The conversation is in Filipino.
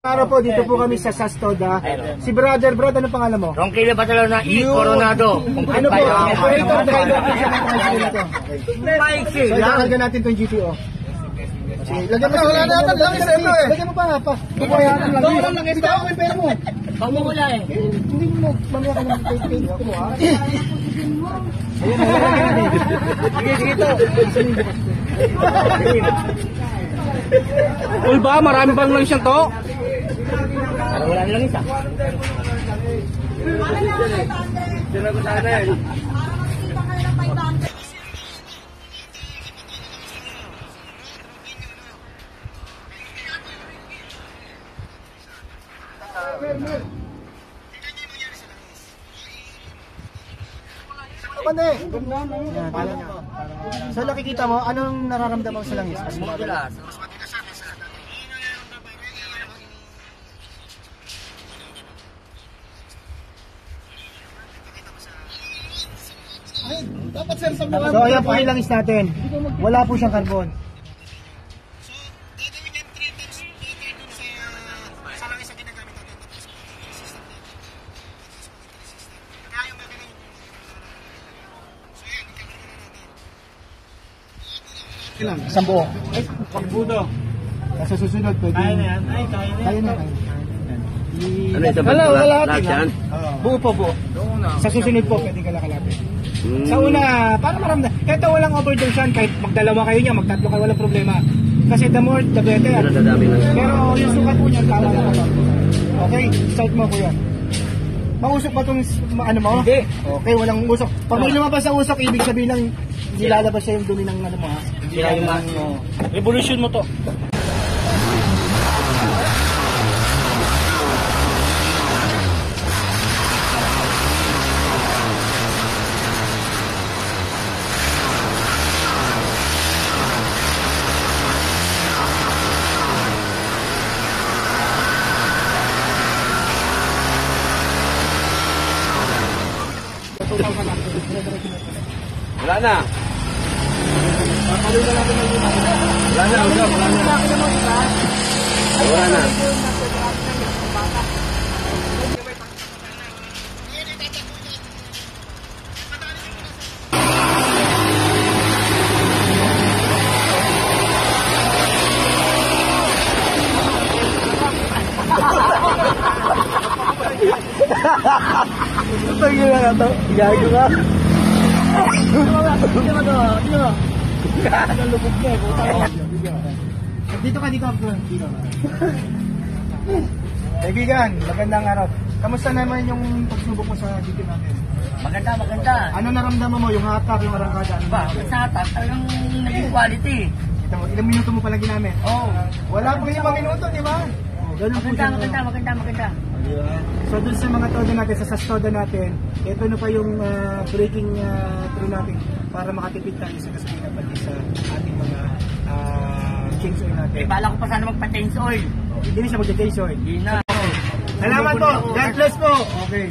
Araw po, dito po kami sa Sastoda. Si Brad, ano pangalan mo? Ronquillo Barcelona E. Coronado. Ano po? Operator driver po siya ng tricycle na to. So, itakalga natin itong GTO. Lagyan mo wala na natin langis ito eh. Lagyan mo pa nga pa. Bukayanan lang. Ito lang langis. Ito ako yung pera mo. Pamumula eh. Hindi mo mamaya ka ng pay mo ha. Sige ito. Uy ba, marami bang lang siyang to? Parang wala nilang isa. Sila ko sana eh. Pande. So nakikita mo, anong nararamdaman mo sa langis? Mas Magulas. Dapat sir sa mga. So ayan po yung langis natin. Wala po siyang carbon. Isang buo. Ay, pagbudo. Sa susunod pwede. Kaya na yan. Ay, kaya na. Ano ito ba? Lahat yan? Buo po, buo. Sa susunod po pwede kalakalapin. Sa una, paano maramdam? Ito walang overdose yan. Kahit magdalawa kayo niya, magtatlo kayo, walang problema. Kasi the more, the better. Pero yung sukat po niya, tama na ito. Okay, start mo kuya. Mausok ba itong ano mo? Hindi. Okay, walang usok. Pag may lumabas sa usok, ibig sabihin lang nilalabas siya yung dumi ng ano mo ha. Hindi na yung ano. Revolution mo to. Wala na. Wala na. Wala na. Ito yung nga ito. Gago ka. Dito ka, dito. Kaibigan, magandang araw. Kamusta naman yung pagsubok mo sa dito natin? Maganda. Ano naramdaman mo? Yung hatak, yung arangkada? Ano Ba, sa atas, talagang naging quality. Kita mo, ilang minuto mo palang ginamit? Oo. Wala po 5 minuto, di ba? Ganun po siya. Maganda. So dun sa mga todo natin, sa Sastoda natin, ito na pa yung breaking through natin para makatipid tayo sa gasolina pati sa ating mga change oil natin. Eh, bala ko pa sana magpa-change oil. Hindi na siya magja-change oil. Hindi na. Salamat po! God bless po! Okay.